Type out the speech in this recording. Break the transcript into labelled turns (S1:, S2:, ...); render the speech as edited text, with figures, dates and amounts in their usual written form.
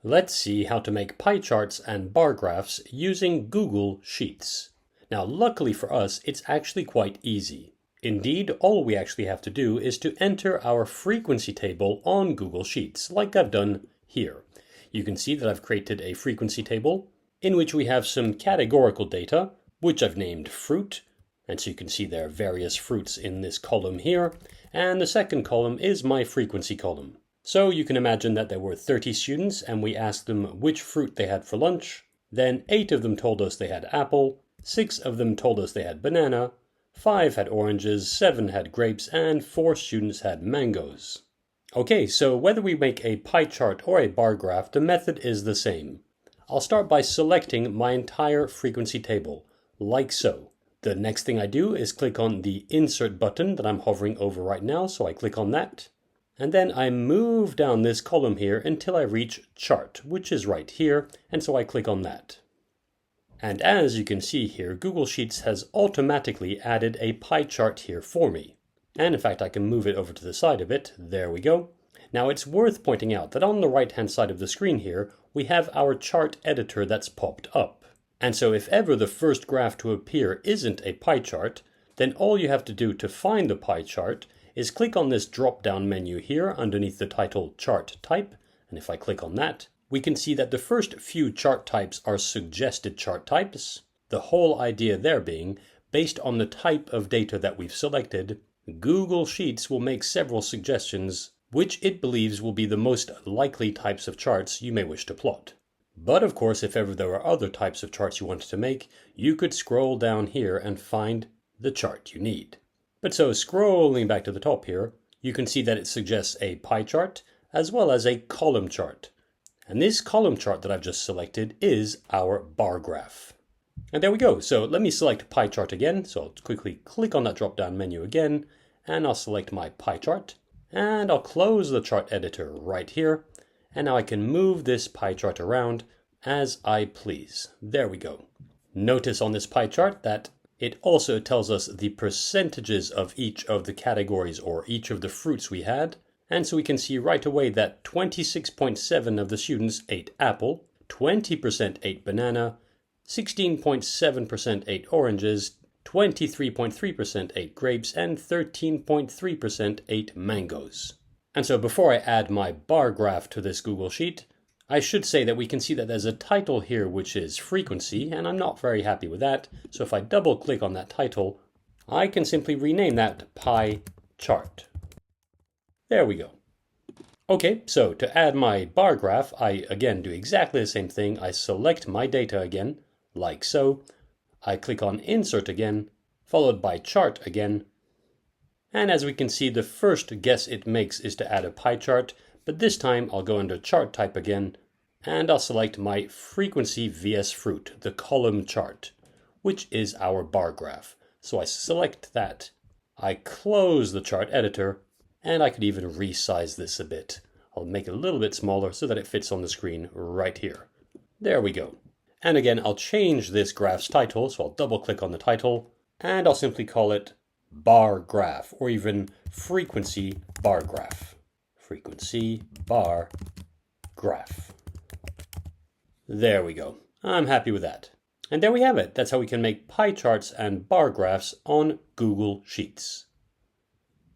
S1: Let's see how to make pie charts and bar graphs using Google Sheets. Now, luckily for us, it's actually quite easy. Indeed, all we actually have to do is to enter our frequency table on Google Sheets, like I've done here. You can see that I've created a frequency table in which we have some categorical data, which I've named fruit. And so you can see there are various fruits in this column here. And the second column is my frequency column. So you can imagine that there were 30 students and we asked them which fruit they had for lunch. Then 8 of them told us they had apple, 6 of them told us they had banana, 5 had oranges, 7 had grapes, and 4 students had mangoes. Okay, so whether we make a pie chart or a bar graph, the method is the same. I'll start by selecting my entire frequency table, like so. The next thing I do is click on the Insert button that I'm hovering over right now, so I click on that. And then I move down this column here until I reach Chart, which is right here, and so I click on that. And as you can see here, Google Sheets has automatically added a pie chart here for me. And in fact, I can move it over to the side of it. There we go. Now it's worth pointing out that on the right-hand side of the screen here, we have our chart editor that's popped up. And so if ever the first graph to appear isn't a pie chart, then all you have to do to find the pie chart is click on this drop-down menu here underneath the title Chart Type, and if I click on that, we can see that the first few chart types are suggested chart types, the whole idea there being, based on the type of data that we've selected, Google Sheets will make several suggestions which it believes will be the most likely types of charts you may wish to plot. But of course, if ever there are other types of charts you wanted to make, you could scroll down here and find the chart you need. But so scrolling back to the top here, you can see that it suggests a pie chart as well as a column chart. And this column chart that I've just selected is our bar graph. And there we go. So let me select pie chart again. So I'll quickly click on that drop down menu again, and I'll select my pie chart. And I'll close the chart editor right here. And now I can move this pie chart around as I please. There we go. Notice on this pie chart that it also tells us the percentages of each of the categories or each of the fruits we had. And so we can see right away that 26.7% of the students ate apple, 20% ate banana, 16.7% ate oranges, 23.3% ate grapes, and 13.3% ate mangoes. And so before I add my bar graph to this Google Sheet, I should say that we can see that there's a title here which is frequency, and I'm not very happy with that. So if I double click on that title, I can simply rename that pie chart. There we go. Okay, so to add my bar graph, I again do exactly the same thing. I select my data again, like so. I click on Insert again, followed by Chart again. And as we can see, the first guess it makes is to add a pie chart. But this time I'll go under Chart Type again, and I'll select my Frequency vs Fruit, the column chart, which is our bar graph. So I select that, I close the chart editor, and I could even resize this a bit. I'll make it a little bit smaller so that it fits on the screen right here. There we go. And again, I'll change this graph's title, so I'll double click on the title, and I'll simply call it Bar Graph, or even Frequency Bar Graph. Frequency bar graph. There we go. I'm happy with that. And there we have it. That's how we can make pie charts and bar graphs on Google Sheets.